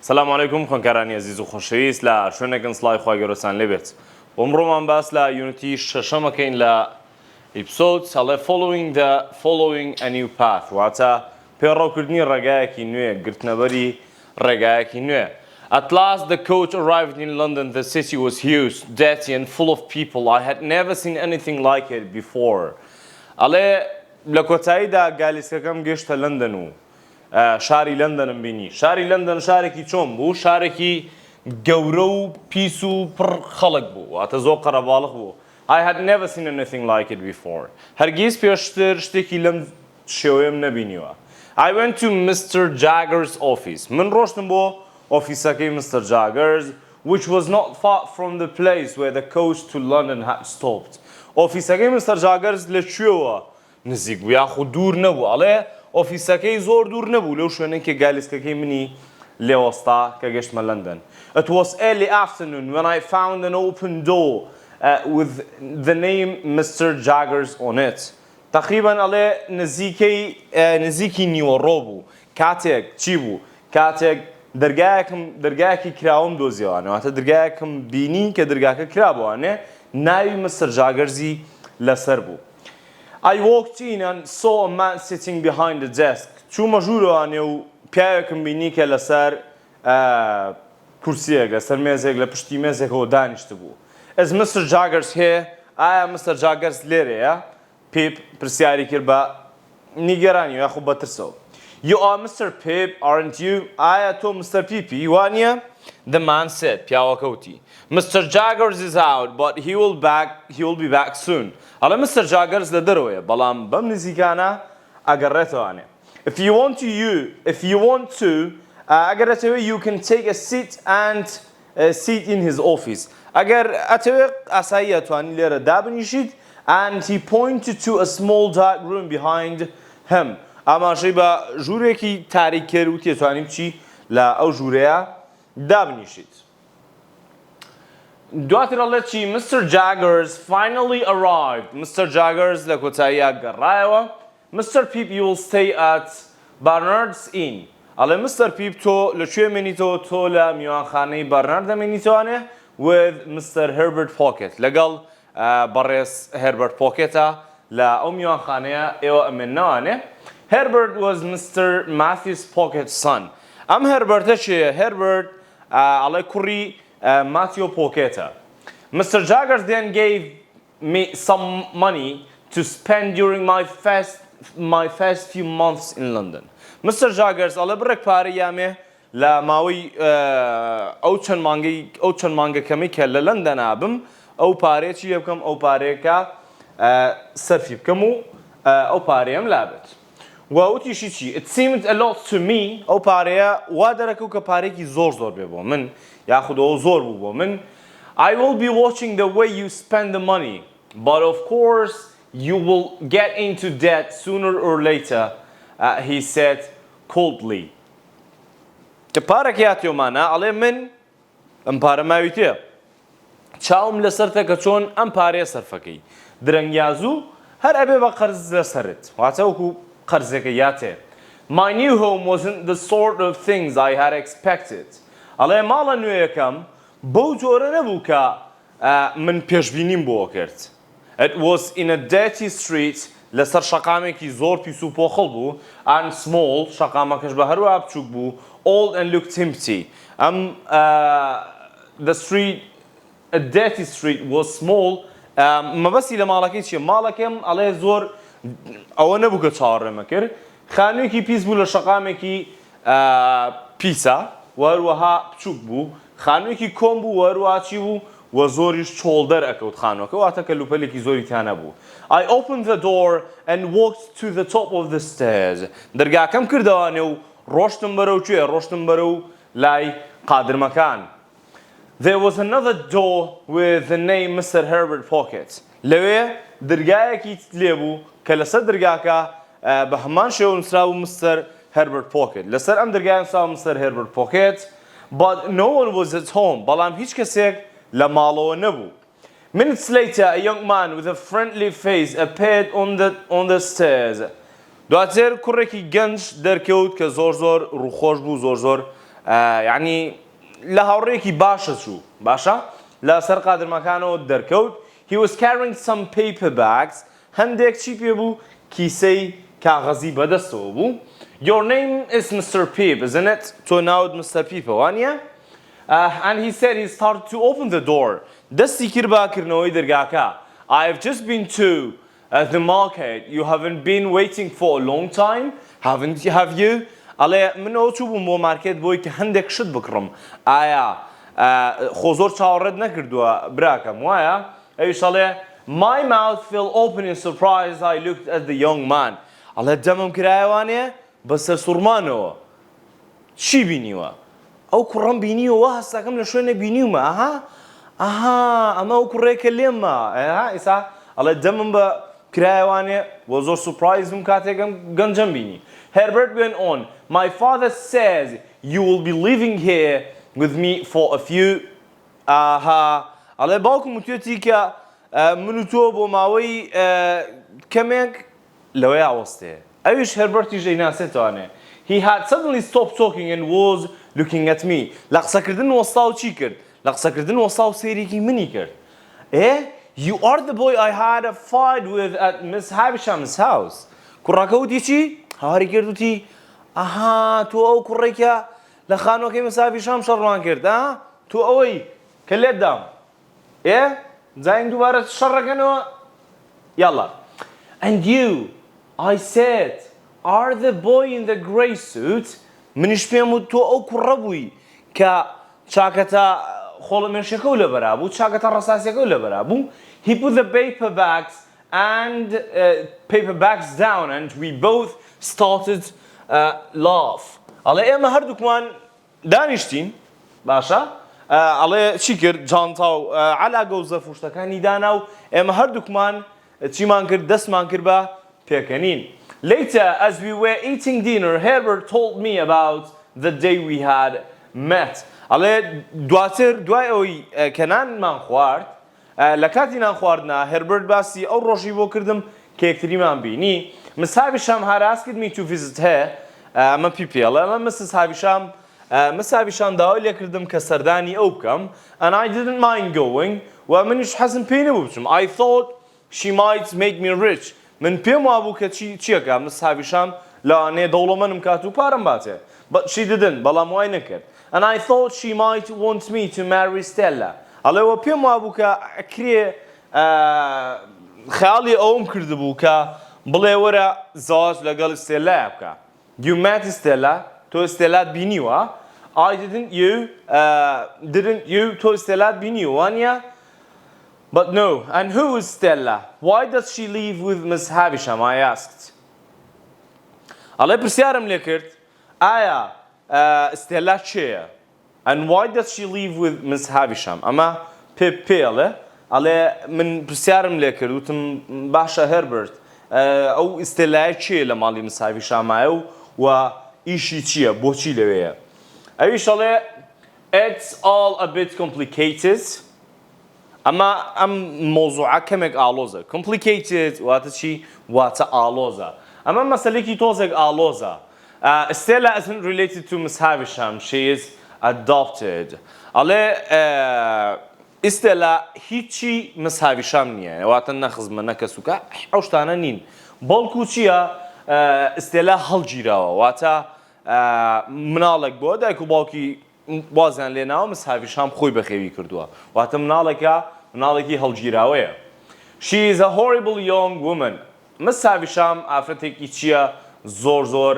سلام علیکم خوێندکارانی عزیز و خۆشەویست لە شوێنێکن سڵای خوا گەورەتان لێبێت. ئەمڕۆمان باس لە یونیتی شەشەمەکەین لە ئیپسۆد هەڵێ following a new path واتە پێڕەوکردنی ڕێگایەکی نوێ گرتنەبەری ڕێگایەکی نوێ. At last the coach arrived in London. The city was huge, dirty and full of people. I had never seen anything like it before. ئەڵێ لە کۆتاییدا گالیسکەکەم گەشتە لەندەن و شاری لەندەنم بینی. شاری لەندەن شارێکی چۆن بوو؟ شارێکی گەورە و پیس و پڕ خەڵک بوو. واتە زۆر قەرەباڵغ بوو. I had never seen anything like it before. هەرگیز پێشتر شتێکی لەم شێوەیەم نەبینیوە. I went to Mr. Jaggers' office. من ڕۆشتم بۆ ئۆفیسەکەی Mr. Jaggers, which was not far from the place where the coach to London had stopped. ئۆفیسەکەی Mr. Jaggers لەکوێوە نزیک بوو یاخود دوور نەبوو. ئەڵێ ئۆفیسەکەی زۆر دوور نەبوو لەو شوێنەی کە گالیسکەکەی منی لێوەستا کە گەشتمە لەندەن. It was early afternoon when I found an open door with the name Mr. Jaggers on it. تقریبا ئەڵێ نزیکی نیوەڕۆ بوو. کاتێک چی بوو؟ کاتێک دەرگایەکی کراوم دۆزیەوانێ واتە دەرگایەکم بینی کە دەرگاکە کرابووانێ ناوی مستر جاگەرزی لەسەر بوو. I walked in and saw a man sitting behind the desk. چوومە ژوورەوانێ و پیاوێکم بینی کە لەسەر کورسیەک لەسەر مێزێک لە پشتی مێزێکەوە دانیشت بوو. Is Mr. Jaggers here? ئایا Mr. Jaggers لێرەیە؟ پێ پرسیاری کرد بە نیگەرانی یاخود بە ترسەوە. You are Mr. Pip, aren't you? ئایا تۆ Mr. Pipi وانیە؟ The man said, پیاوەکەوتی. Mr. Jaggers is out, but he will be back soon. ئەڵێ Mr. Jaggers لە دەرەوەیە بەڵام بەم نزیکانە ئەگەڕێتەوانێ. If you want to ئەگەر ئەتەوێ you can take a seat in his office. ئەگەر ئەتەوێ ئاسایی ئەتوانی لێرە دابنیشیت and he pointed to a small dark room behind him. ئاماژەی بە ژوورێکی تاریک کرد و تێتوانی بچی لە ئەو ژوورەیە دابنیشیت. دواتر ئەڵێ چی؟ Mr. Jaggers finally arrived. Mr. Jaggers لە کۆتاییە گەڕایەوە. Mr. Pip, you will stay at Barnard's Inn. ئەڵێ Mr. Pip تۆ لەکوێ مێنیتەوە؟ تۆ لە میوانخانەی بەرنارد دەمێنیتەوانێ with Mr. Herbert Pocket لەگەڵ بەڕێز Herbert Pocketە لە ئەو میوانخانەیە ئێوە ئەمێننەوانێ. Herbert was Mr. Matthew's Pocket's son. ئەم هەربەرتە چێە؟ Herbert ئەڵێ کوڕی Matthew Pocketە. Mr. Jaggers then gave me some money to spend during my first few months in London. Mr. Jaggers ئەڵێ بڕێک پارەی یامێ لە ماوەی ئەو چەند مانگەکەمی کە لە لەندەنا بم ئەو پارەیە چی بکەم؟ ئەو پارەیەکە سەرفی بکەم و ئەو پارەیەم لابێت. وەوتیشی چی؟ It seemed a lot to me. ئەو پارەیە وا دەرەکەو کە پارێکی زۆر بێ بۆ من یاخود ئەو زۆر بوو بۆ من. I will be watching the way you spend the money, but of course you will get into debt sooner or later, he said coldly. کە پارەکە هاتیۆمانە ئەڵێ من ئەم پارە ماویتێ چاوم لەسەرتە کە چۆن ئەم پارەیە سەرفەکەی درەنگیازوو هەر ئەبێ بە قەرز لەسەرت واتە وەکو قەرزێکە یاتێ. My new home wasn't the sort of things I had expected. ئەڵێ ماڵە نوێیەکەم بەو جۆرە نەبوو کە من پێشبینیم بۆ کرد. It was in a dirty street لەسەر شەقامێکی زۆر پیس و پۆخڵ بوو and small شەقامەکەش بە هەروە بچووک بوو old and looked empty. A dirty street was small. مەبەستی لە ماڵەکەی چییە؟ ماڵەکەم ئەڵێ زۆر ئەوە نەبوو کە چاوەڕێمە کرد خانوویەکی پیس بوو لە شەقامێکی پیسە وەروەها بچووک بوو خانوویەکی کۆم بوو وەروەها چی بوو وە زۆریش چۆڵدەر ئەکەوت خانووەکە واتە کەلوپەلێکی زۆری تیانە بوو. I opened the door and walked to the top of the stairs. دەرگاکەم کردەوانێ و ڕۆشتم بەرەو کوێ؟ ڕۆشتم بەرەو لای قادرمەکان. There was another door with the name Mr. Herbert Pocket. لەوێ دەرگایەکی لێبوو کە لەسەر دەرگاکە بە هەمان شێوە نووسراوە Mr. Herbert Pocket. لەسەر ئەم دەرگایە نووسراوە Mr. Herbert Pocket, but no one was at home. بەڵام هیچ کەسێک لە ماڵەوە نەبوو. Minutes later, a young man with a friendly face appeared on the stairs. دواتر کوڕێکی گەنج دەرکەوت کە زۆر ڕووخۆش بوو زۆر یعنی لە هاوڕێکی باشە چوو باشە لە سەر قادرمەکانەوە دەرکەوت. he was carrying some paper bags هەندێک چی پێ بوو کیسەی کاغەزی بەدەستەوە بوو. your name is Mr. Peep, isn't it? تۆ ناوت Mr. Peep وانە؟ and he said he started to open the door. دەستی کرد باکردنەوەی دەرگاکە. I have just been to the market. You haven't been waiting for a long time, have you? ئەڵێ منەوە چوو بووم بۆ مارکێت بۆی کە هەندێک شت بکڕم. ئایا خۆ زۆر چاوەڕێت نەکردووە براکەم وایە؟ ئەویش ئەڵێ my mouth fell open in surprise. I looked at the young man. ئەڵێ دەمم کرایەوانێ بەسەر سوڕمانەوە. چی بینیوە؟ ئەو کوڕەم بینیوە هەستاکەم لە شوێنە بینیومە ئەها ئەمە ئەو کوڕێکە لێمە ئێستا ئەڵێ دەمم بە کرایەوانێ بۆ زۆر سوپرایز بووم کاتێکم گەنجەم بینی. Herbert went on, my father says you will be living here with me for a few ئەڵێ باوکم وتوێتی کە من و تۆ بۆ ماوەی کەمێک لەوەی ئاوەستێ. ئەویش هەربەرتیش دەیناسێتوانێ. he had suddenly stopped talking and was looking at me. لە قسەکردن وەستا و چی کرد؟ لە قسەکردن وەستا و سێرێکی منی کرد. you are the boy I had a fight with at Miss Havisham's house. کوڕەکە وتی چی؟ هاواری کرد وتی ئەها تۆ ئەو کوڕێکە لە خانووەکەی مس هاڤیشام شەڕمان کرد تۆ ئەوەی کە لێت دام جاین دووبارە شەڕەکەنەوە یاڵا. and you I said are the boy in the grey suit. منیش پێم وت تۆ ئەو کوڕە بووی کە چاکەتە خۆڵەمێشەکە و لەبەرا بوو چاکەتە ڕەساسیەکە و لەبەرا بوو. he put the paper bags down and we both started laugh. ئەڵێ ئێمە هەردووکمان دانیشتین باشە ئەڵێ چی کرد جانتا و عەلاگە و زەرفوشتەکانی دانا و ئێمە هەردووکمان چیمان کرد دەستمان کرد بە پێکەنین. later as we were eating dinner Herbert told me about the day we had met. ئەڵێ دواتر دوای ئەوەی کە نانمان خوارد لە کاتی نان خواردنا هەربرت باسی ئەو ڕۆژی بۆ کردم کە یەکتریمان بینی. Miss Havisham had asked me to visit her. ئەمە پیپێڵە ئەمە Mrs. Havisham Miss Havisham داوای لێ کردم کە سەردانی ئەو بکەم and I didn't mind going و منیش حەزم پێی نەبوو بچم. I thought she might make me rich. من پێم وابوو کە چیەکە Miss Havisham لەوانەیە دەوڵەمەندم کات و پارەم باتێ. but she didn't بەڵام وای نەکرد. and I thought she might want me to marry Estella. ئەڵێەوە پێم وابوو کە ئەکرێ خەیاڵی ئەوم کردبوو کە بڵێ وەرە زاواج لەگەڵ ئستێلایە بکە. you met Estella تۆ ئستێلات بینیوە. I didn't you تۆ ئستێلات بینیوە وانە؟ but no. and who is Estella? why does she live with Miss Havisham? I asked. ئەڵێ پرسیارم لێ کرد ئایا ئستێلا چێیە؟ and why does she live with Miss Havisham? ئەمە پێڵێ ئەڵێ من پرسیارم لێ کرد وتم باشە هەربرت ئەو ئستێلایە چییە لە ماڵی مس هاڤیشامایە و ئیشی چییە بۆچی لەوەیە؟ ئەویش ئەڵێ it's all a bit complicated. ئەمە ئەم مۆزوعە کەمێک ئاڵۆزە. complicated واتە چی؟ واتە ئاڵۆزە. ئەمە مەسەلێکی تۆزێک ئاڵۆزە. Estella isn't related to Miss Havisham. She is adopted. ئەڵێ ئستێلا هیچی مس هاڤیشام نییە واتە نەخزمە نەکەسووکە ئەو شتانە نین بەڵکو چییە ئستێلا هەڵگیراوە واتە مناڵێک بۆ دایک و باوکی وازیان لێناوە مس هاڤیشام خۆی بەخێوی کردووە واتە مناڵێکی هەڵگیراوەیە. she is a horrible young woman. مس هاڤیشام ئافرەتێکی چییە زۆر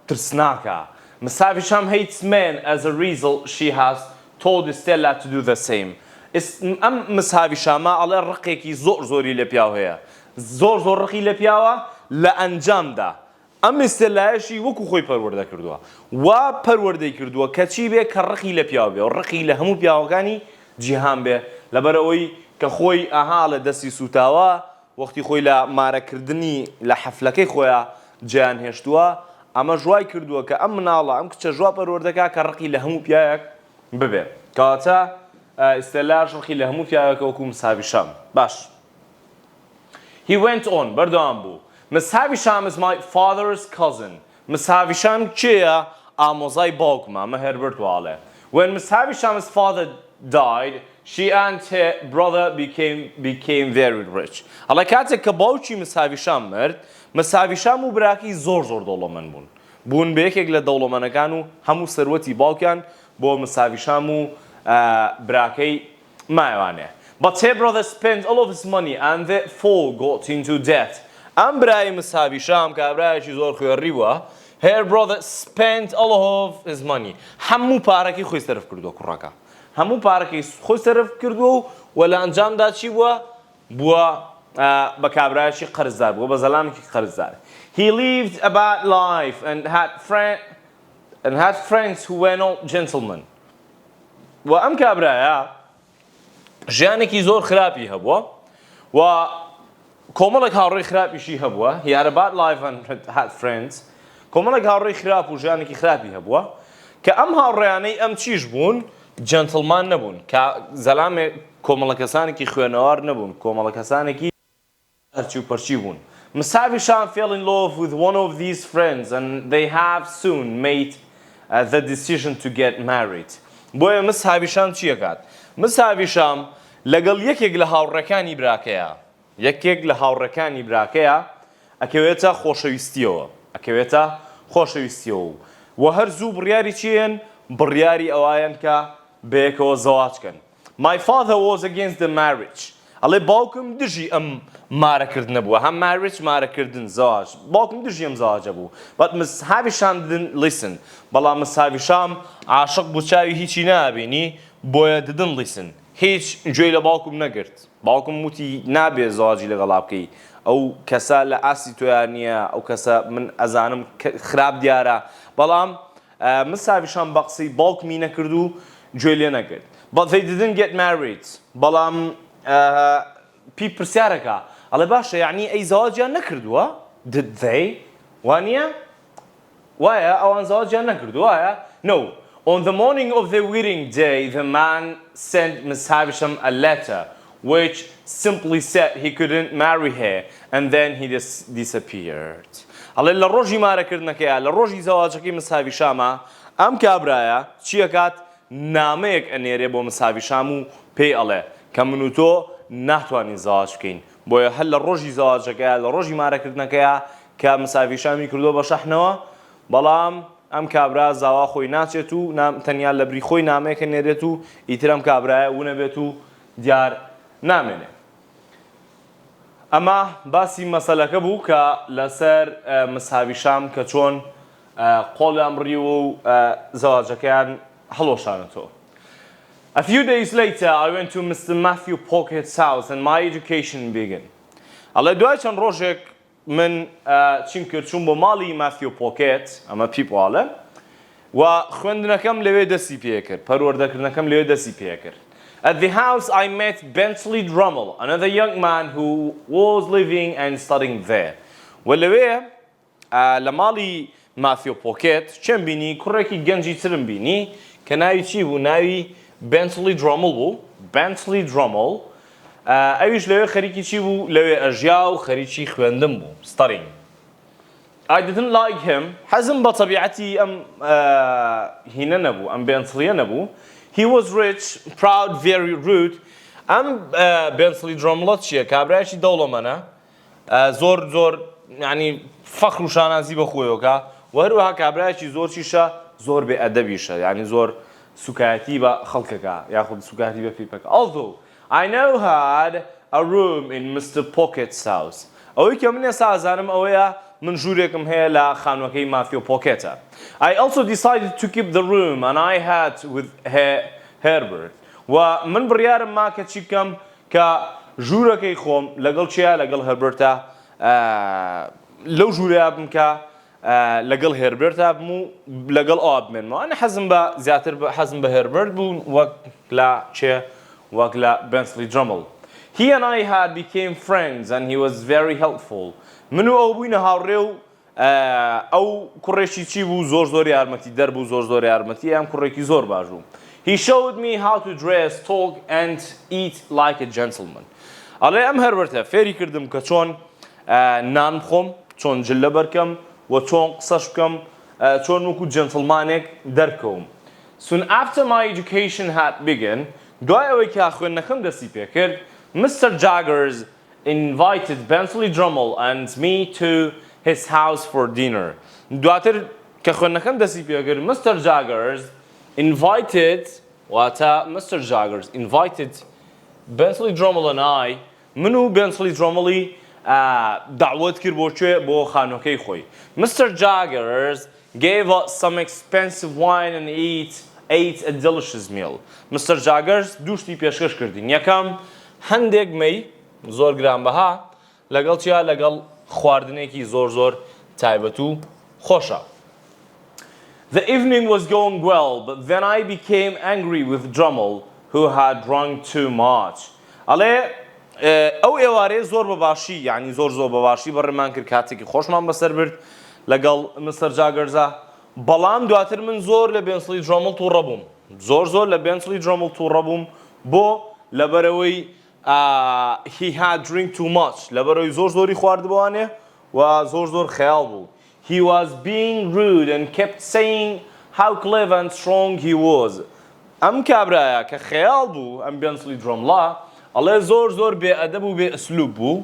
ترسناکە. Miss Havisham hates men. As a result, she has told Estella to do the same. ئەم Miss Havishama ئەڵێ ڕقێکی زۆری لە پیاو هەیە. زۆر ڕقی لە پیاوە لە ئەنجامدا. ئەم ئستێلایەشی وەکو خۆی پەروەردە کردووە. وا پەروەردەی کردووە کە چی بێ کە ڕقی لە پیاو بێ و ڕقی لە هەموو پیاوەکانی جیهان بێ لەبەرەوەی کە خۆی ئەها لە دەستی سوتاوە وەختی خۆی لە مارەکردنی لە حەفلەکەی خۆیان جیان هێشتووە ئەمە ژوای کردووە کە ئەم مناڵە ئەم کچە ژوا پەروەردەکە کە ڕقی لە هەموو پیاوێک ببێ کەواتە ئستێلاش ڕقی لە هەموو پیاوێکە وەکو مس هاڤیشام. باش. he went on بەردەوام بوو. Miss Havisham is my father's cousin. Miss Havisham چێیە ئامۆزای باوکمە ئەمە هێربرت واڵێ when Miss Havisham's father died she and her brother became very rich ئەڵێ کاتێک کە باوکی Miss Havisham مرد Miss Havisham و براکەی زۆر دەوڵەمەند بوون بە یەکێک لە دەوڵەمەندەکان و هەموو سەروەتی باوکیان بۆ Miss Havisham و براکەی مایوانێ but her brother spent all of his money and therefore got into debt ئەم برای Miss Havisham کە برایەکی زۆر خوێڕی بووە her brother spent all of his money هەموو پارەکەی خۆی سەرف کردووە کوڕەکە هەموو پارەکەی خۆی سەرف کردووە و لە ئەنجامدا چی بووە بە کابرایەکی قەرزدار بووە بە زەلامێکی قەرزدار he lived a bad life and had friends who were not gentlemen و ئەم کابرایە ژیانێکی زۆر خراپی هەبووە و کۆمەڵێک هاوڕێی خراپیشی هەبووە he had a bad life and had friends کۆمەڵێک هاوڕێی خراپ و ژیانێکی خراپی هەبووە کە ئەم هاوڕێیانەی ئەم چیش بوون جەنتڵمان نەبوون کە زەلامێ کۆمەڵە کەسانێکی خوێنەوار نەبوون کۆمەڵە کەسانێکی هەرچی و پەرچی بوون Miss Havisham fell in love with one of these friends and they have soon made the decision to get married بۆیە Miss Havisham چی ئەکات Miss Havisham لەگەڵ یەکێک لە هاوڕێکانی براکەیە ئەکەوێتە خۆشەویستیەوە و هەر زوو بڕیاری چیەن بڕیاری ئەوایەن کە بەیەکەوە زەواجکەن My father was against the marriage ئەڵێ باوکم دژی ئەم مارەکردنە بووە هەم marriage مارەکردن زەواج باوکم دژی ئەم زەواجە بوو but Miss Havisham didn't listen بەڵام Miss Havisham عاشق بوو چاوی هیچی نابینی بۆیە didn't listen هیچ گوێی لە باوکم نەگرت باوکم وتی نابێ زەواجی لەگەڵا بکەی ئەو کەسە لە ئاسی تۆیان نییە ئەو کەسە من ئەزانم خراپ دیارە بەڵام Miss Havisham بە قسەی باوکمی نەکرد و گوێ لێ نەگرت but they didn't get married بەڵام پی پرسیارەکە ئەڵێ باشە یعنی ئەی زەواجیان نەکردووە did they وانە وایە ئەوان زەواجیان نەکردووە وایە no on the morning of the wedding day the man sent Miss Havisham a letter which simply said he couldn't marry her and then he disappeared ئەڵێ لە ڕۆژی مارەکردنەکەیە لە ڕۆژی زەواجەکەی Miss Havishamە ئەم کابرایە چیەکات نامەیەک ئەنێرێ بۆ Miss Havisham و پێی ئەڵێ کە من و تۆ ناتوانین زەواج بکەین بۆیە هەر لە ڕۆژی زەواجەکەیە لە ڕۆژی مارەکردنەکەیە کە Miss Havishaمی کردووە بە شەحنەوە بەڵام ئەم کابرا زاوا خۆی ناچێت و تەنیا لە بری خۆی نامەیەکە نێرێت و ئیتر ئەم کابرایە ونەبێت و دیار نامێنێ ئەمە باسی مەسەلەکە بوو کە لەسەر Miss Havisham کە چۆن قۆڵیان بڕیوە و زەواجەکەیان هەڵۆشانەتەوە A few days later, I went to Mr. Matthew Pocket's house and my education began. ئەڵێ دوای چەند ڕۆژێک من چیم کرد چوون بۆ ماڵی Matthew Pocket ئەمە پیپواڵە و خوێندنەکەم لەوێ دەستی پێ کرد پەروەردەکردنەکەم لەوێ دەستی پێ کرد At the house I met Bentley Drummel, another young man who was living and studying there. و لەوێ لە ماڵی Matthew Pocket چێم بینی کوڕێکی گەنجی ترم بینی کە ناوی چی بوو ناوی Bentley Drummel بوو Bentley Drummel ئەویش لەوێ خەریکی چی بوو لەوێ ئەژیا و خەریکی خوێندن بوو studying I didn't like him حەزم بە تەبیعەتی ئەم هینە نەبوو ئەم Bentleyە نەبوو He was rich, proud, very rude ئەم Bentley Drummel چییە کابرایەکی دەوڵەمەندە زۆر یعنی فەخر و شانازی بە خۆیەوە و هەروەها کابرایەکی زۆر چیشە زۆر بێئەدەبیشە یعنی زۆر سوکایەتی بە خەڵکەکە یاخود سوکایەتی بە پیپەکە Although I now had a room in Mr. Pocket's house ئەوەی کە من ئێستا ئازانم ئەوەیە من ژوورێکم هەیە لە خانووەکەی Matthew Pocketە I also decided to keep the room and I had with Herbert و من بڕیارم ما کە چی بکەم کە ژوورەکەی خۆم لەگەڵ چیە لەگەڵ هەربرتە لەو ژوورەیە بم کە لەگەڵ هێربرتە بم و لەگەڵ ئەوە بمێنمەوە ئەنە حەزم بە زیاتر حەزم بە هێربرت بوون وەک لە چێ وەک لە Bentley Drummel He and I had became friends and he was very helpful من و ئەو بووینە هاوڕێ و ئەو کوڕێکی چی بوو زۆر یارمەتی دەربوو زۆر یارمەتی ئەم کوڕێکی زۆر باش بوو He showed me how to dress, talk and eat like a gentleman ئەڵێ ئەم هێربرتە فێری کردم کە چۆن نان بخۆم چۆن جلە بەرکەم و چۆن قسەش بکەم چۆن وەکو جنتڵمانێک دەرکەوم. Soon after my education had begun, دوای ئەوەی کە خوێندنەکەم دەستی پێکرد، Mr. Jaggers invited Bentley Drummle and me to his house for dinner. دواتر کە خوێندنەکەم دەستی پێکرد، Mr. Jaggers invited Mr. Jaggers invited Bentley Drummle and I من و Bentley Drummle دعوت کرد بۆ خانووەکەی خۆی. Mr. Jaggers gave us some expensive wine and ate a delicious meal. Mr. Jaggers دوشتی پێشکەش کردین. یەکەم هەندێک مەی زۆر گرانبەها لەگەڵ چیا لەگەڵ خواردنێکی زۆر تایبەت و خۆشە. The evening was going well, but then I became angry with Drummle, who had drunk too much. ئەڵێ ئەو ئێوارەیە زۆر بەباشی یعنی زۆر بەباشی بەڕێمان کرد کاتێکی خۆشمان بەسەر برد لەگەڵ مستەر جاگەرزە بەڵام دواتر من زۆر لە بێنسلی درۆمڵ تووڕە بووم زۆر لە بێنسلی درۆمڵ تووڕە بووم بۆ لەبەرەوەی he had drink too much لەبەرەوەی زۆری خواردبوانێ و زۆر خەیاڵ بوو. He was being rude and kept saying how clever and strong he was. ئەم کابرایە کە خەیاڵ بوو ئەم بێنسلی درۆمڵە ئەڵێ زۆر بێئەدەب و بێ ئەسلوب بوو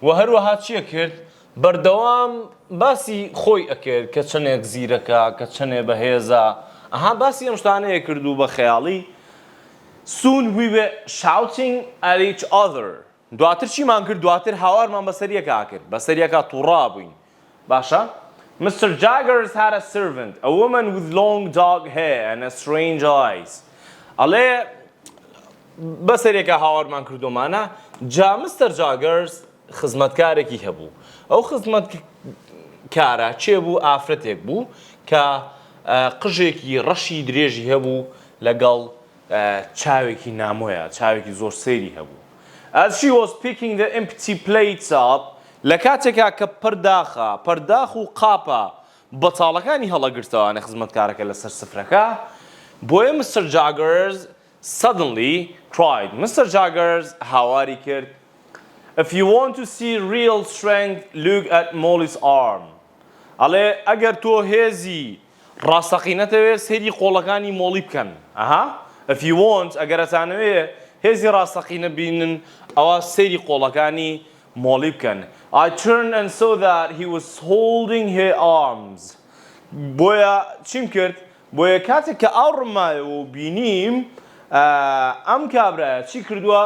و هەروەها چیە کرد بەردەوام باسی خۆی ئەکرد کە چەندێک زیرەکە کە چەندێ بەهێزە ئەها باسی ئەم شتانەیە کرد و بە خەیاڵی. Soon we were shouting at each other. دواتر چیمان کرد دواتر هاوارمان بەسەریەکا کرد بەسەریەکا تووڕا بووین باشە. Mr. Jaggers had a servant, a woman with long dark hair and strange eyes. ئەڵێ بەسەریەکە هاوارمان کردومانە جا مستەر جاگەرز خزمەتکارێکی هەبوو. ئەو خزمەتکارە چێ بوو ئافرەتێک بوو کە قژێکی ڕەشی درێژی هەبوو لەگەڵ چاوێکی نامۆیە چاوێکی زۆر سەیری هەبوو. As she was picking the empty plates up لە کاتێکا کە پەرداخ و قاپە بەتاڵەکانی هەڵەگرتەوانە خزمەتکارەکە لەسەر سفرەکە بۆیە مستەر جاگەرز suddenly cried. Mr. Jaggers هاواری کرد If you want to see real strength, look at Molly's arm. ئەڵێ ئەگەر تۆ هێزی ڕاستەقینەتەوێ سەیری قۆڵەکانی مۆڵی بکەن. If you want ئەگەر ئەتانەوێ هێزی ڕاستەقینە بینن ئەوە سەیری قۆڵەکانی مۆڵی بکەن. I turned and saw that he was holding her arms. بۆیە چیم کرد؟ بۆیە کاتێک کە ئاوڕمایە و بینیم ئەم کابرایە چی کردووە؟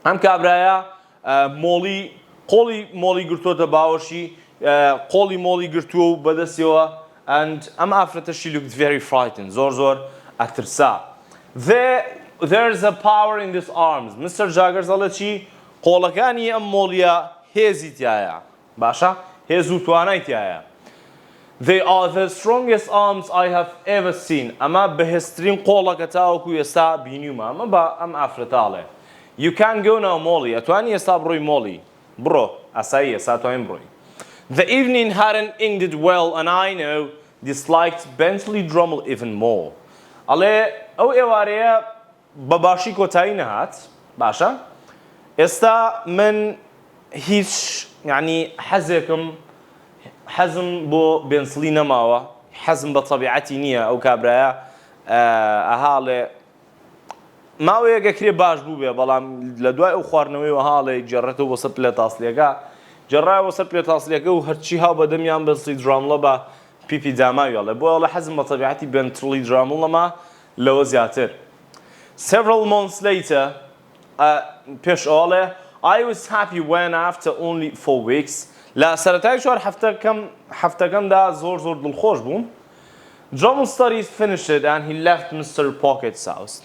ئەم کابرایە قۆڵی مۆڵی گرتووەتە باوەشی قۆڵی مۆڵی گرتووە و بەدەستیەوە and ئەم ئافرەتە she looked very frightened زۆر ئەترسا. There's a power in these arms. Mr. Jaggers ئەڵێ چی؟ قۆڵەکانی ئەم مۆڵیە هێزی تایە باشە؟ هێز و توانای تایە. They are the strongest arms I have ever seen. ئەمە بەهێزترین قۆڵەکە تاوەکو ئێستا بینیومە. ئەمە بە ئەم ئافرەتاڵێ. You can go now Molly. ئەتوانی ئێستا بڕۆی مۆڵی. بڕۆ ئاسایی ئێستا توانین بڕۆی. The evening hadn't ended well and I now disliked Bentley Drummle even more. ئەڵێ ئەو ئێوارەیە بەباشی کۆتایی نەهات باشە؟ ئێستا من هیچ یعنی حەزم بۆ بێنسلی نەماوە حەزم بە تەبیعەتی نییە ئەو کابرایە ئەهاڵێ ماوەیەکە کرێ باش بوو بێ بەڵام لە دوای ئەو خواردنەوەی هاڵێ جێڕێتەوە بۆ سەر پلێتاسلیەکە جێڕایەوە سەر پلێتاسلیەکە و هەرچی هاو بەدەمیان بەنسلی درامڵە بە پیپی داماویڵێ بۆ ئەڵێ حەزم بە تەبیعەتی بێنتلی درامڵ نەما لەوە زیاتر. Several months later پێش ئەوڵێ I was happy when after only 4 weeks لە سەرەتای 4 هەفتەکەمدا زۆر دڵخۆش بووم. Drummle studies finished and he left Mr. Pocket's house.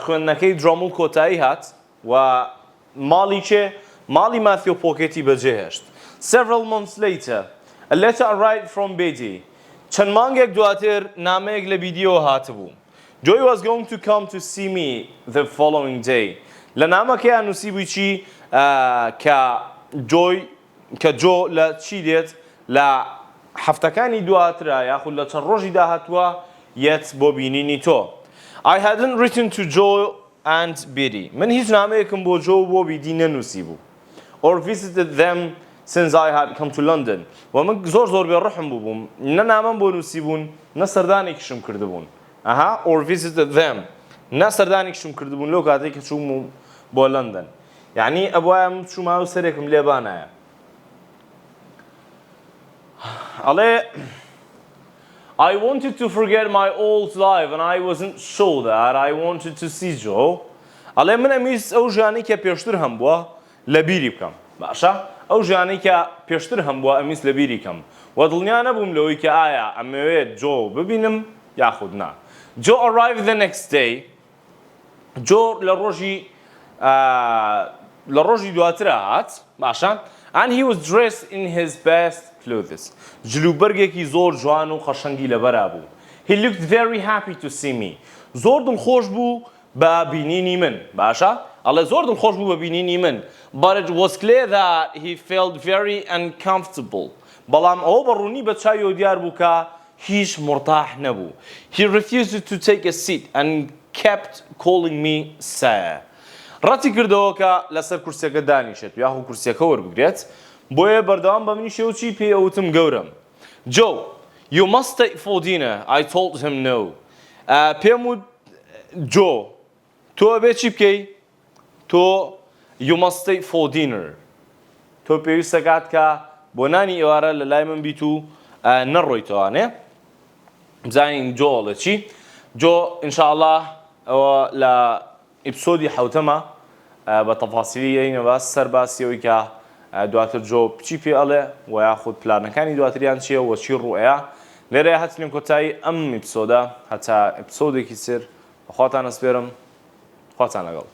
خوێندنەکەی درۆمڵ کۆتایی هات و ماڵی ماثیۆ پۆکێتی بەجێهێشت. Several months later a letter arrived from Betty. چەند مانگێک دواتر نامەیەک لە بیدیۆ هاتبوو. Joy was going to come to see me the following day. لە نامەکەیان نووسیبووی چی کە جۆ لە چی دێت لە هەفتەکانی دواترە یاخود لە چەند ڕۆژی داهاتووە یەت بۆ بینینی تۆ. I hadn't written to Joe and Betty. من هیچ نامەیەکم بۆ جۆ و بۆ بیدی نەنووسی بوو. or visited them since I had come to London. ومن زۆر بێڕەحم بووبووم نە نامەم بۆ نووسیبوون نە سەردانێکیشم کردبوون or visited them نە سەردانێکیشم کردبوون لەو کاتێک کە چووم بۆ لەندەن یعنی ئەبوایە چووماوە سەرێکم لێبانایە ئەڵێ I wanted to forget my old life and I wasn't sure that I wanted to see Joe. ئەڵێ من ئەمیست ئەو ژیانەی کە پێشتر هەم بووە لە بیری بکەم باشە ئەو ژیانەی کە پێشتر هەم بووە ئەمیست لە بیری کەم و دڵنیا نەبووم لەوەی کە ئایا ئەمەوێت جۆ ببینم یاخود نا Joe arrived the next day. جۆ لە ڕۆژی دواترە هات باشە and he was dressed in his best clothes. جلوبەرگێکی زۆر جوان و خەشەنگی لەبەرا بوو. He looked very happy to see me. زۆر دڵخۆش بوو بە بینینی من باشە ئەڵێ زۆر دڵخۆش بوو بە بینینی من but it was clear that he felt very uncomfortable. بەڵام ئەوە بەڕوونی بە چاویەوە دیار بوو کە هیچ مرتاح نەبوو. He refused to take a seat and kept calling me sir. ڕەتی کردەوە کە لەسەر کورسەکە دانیشێت یاخو کورسەکە وەربگرێت بۆیە بەردەوام بە منی شێوچی پێی ئەوتم گەورم Joe, you must stay for dinner. I told him no. پێم وت جۆ تۆ ئەبێ چی بکەی تۆ you must stay for dinner. تۆ پێویستە کات کە بۆ نانی ئێوارە لە لای من بیت و نەڕۆیتەوانێ بزانین جۆ ئەڵێ چی جۆ ئینشاءالله ئەوە لە ئیپسۆدی حەوتەمە بە تەفاسیلی یەینەوە سەر باسیەوەی کە دواتر جۆ بچی پێ ئەڵێ و یاخود پلانەکانی دواتریان چییە و چی ڕوئەیە لێرەیە هەچنین کۆتایی ئەم ئیپسۆدە هەتا ئیپسۆدێکی سر بەخواتان ئەسپێرم خواتان لەگەڵ